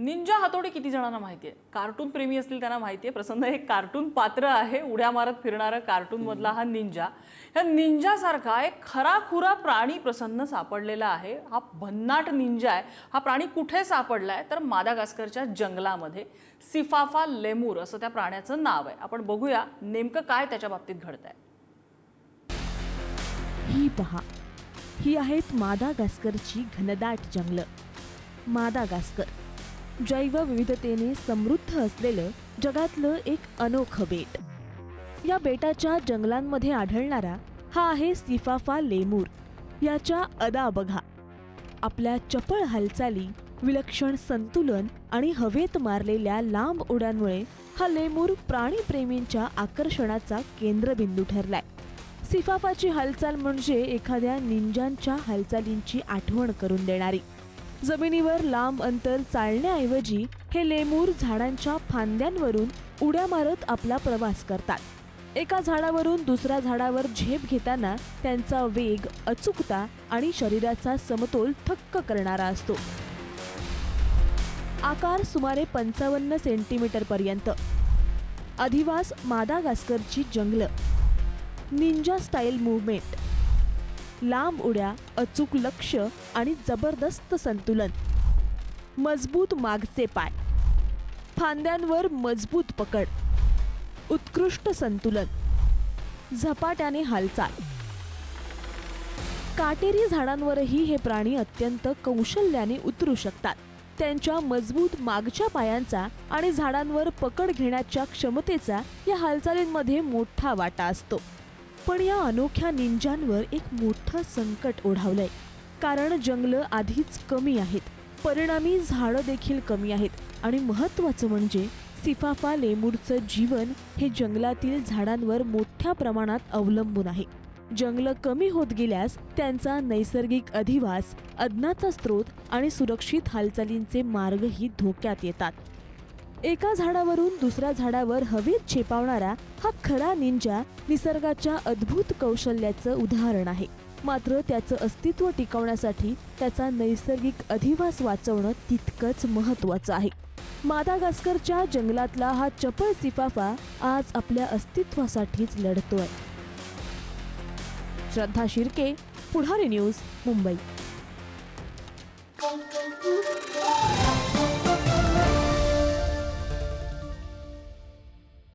Ninja हातोडी किती जणांना माहिती आहे? कार्टून प्रेमी असतील त्यांना माहिती आहे. प्रसन्न एक कार्टून पात्र आहे, उड्या मारत फिरणारा कार्टून मधला हा निंजा. या निंजासारखा एक खराखुरा प्राणी प्रसन्न सापडलेला आहे. हा भन्नाट निंजा आहे. हा प्राणी कुठे सापडलाय तर मादागास्करच्या जंगलामध्ये. सिफाफा लेमूर असं त्या प्राण्याचं नाव आहे. आपण बघूया नेमकं काय त्याच्या बाबतीत घडतंय. ही पहा, ही आहेत मादागास्करची घनदाट जंगलं. मादागास्कर जैवविविधतेने समृद्ध असलेलं जगातलं एक अनोखं बेट. या बेटाच्या जंगलांमध्ये आढळणारा हा आहे सिफाफा लेमूर. याच्या अदा बघा. आपल्या चपळ हालचाली, विलक्षण संतुलन आणि हवेत मारलेल्या लांब उड्यांमुळे हा लेमूर प्राणीप्रेमींच्या आकर्षणाचा केंद्रबिंदू ठरलाय. सिफाफाची हालचाल म्हणजे एखाद्या निंजांच्या हालचालींची आठवण करून देणारी. जमिनीवर लांब अंतर चालण्याऐवजी हे लेमूर झाडांच्या फांद्यांवरून उड्या मारत आपला प्रवास करतात. एका झाडावरून दुसऱ्या झाडावर झेप घेताना त्यांचा वेग, अचूकता आणि शरीराचा समतोल थक्क करणारा असतो. आकार सुमारे 55 सेंटीमीटर पर्यंत. अधिवास मादागास्करची जंगलं. Ninja style movement. लांब उड्या, अचूक लक्ष आणि जबरदस्त संतुलन. मजबूत मागचे पाय, फांद्यांवर मजबूत पकड, उत्कृष्ट संतुलन, झपाट्याने हालचाल. काटेरी झाडांवरही हे प्राणी अत्यंत कौशल्याने उतरू शकतात. त्यांच्या मजबूत मागच्या पायांचा आणि झाडांवर पकड घेण्याच्या क्षमतेचा या हालचालींमध्ये मोठा वाटा असतो. पण या अनोख्या निंजांवर एक मोठं संकट ओढावलंय. कारण जंगलं आधीच कमी आहेत, परिणामी झाडं देखील कमी आहेत आणि महत्त्वाचं म्हणजे सिफाफा लेमूरचं जीवन हे जंगलातील झाडांवर मोठ्या प्रमाणात अवलंबून आहे. जंगलं कमी होत गेल्यास त्यांचा नैसर्गिक अधिवास, अन्नाचा स्रोत आणि सुरक्षित हालचालींचे मार्गही धोक्यात येतात. एका झाडावरून दुसऱ्या झाडावर हवेत झेपावणारा हा खरा निंजा निसर्गाच्या अद्भुत कौशल्याचं उदाहरण आहे. मात्र त्याचं अस्तित्व टिकवण्यासाठी त्याचा नैसर्गिक अधिवास वाचवणं तितकंच महत्त्वाचं आहे. मादागास्करच्या जंगलातला हा चपळ सिफाफा आज आपल्या अस्तित्वासाठीच लढतोय. श्रद्धा शिर्के, पुढारी न्यूज, मुंबई.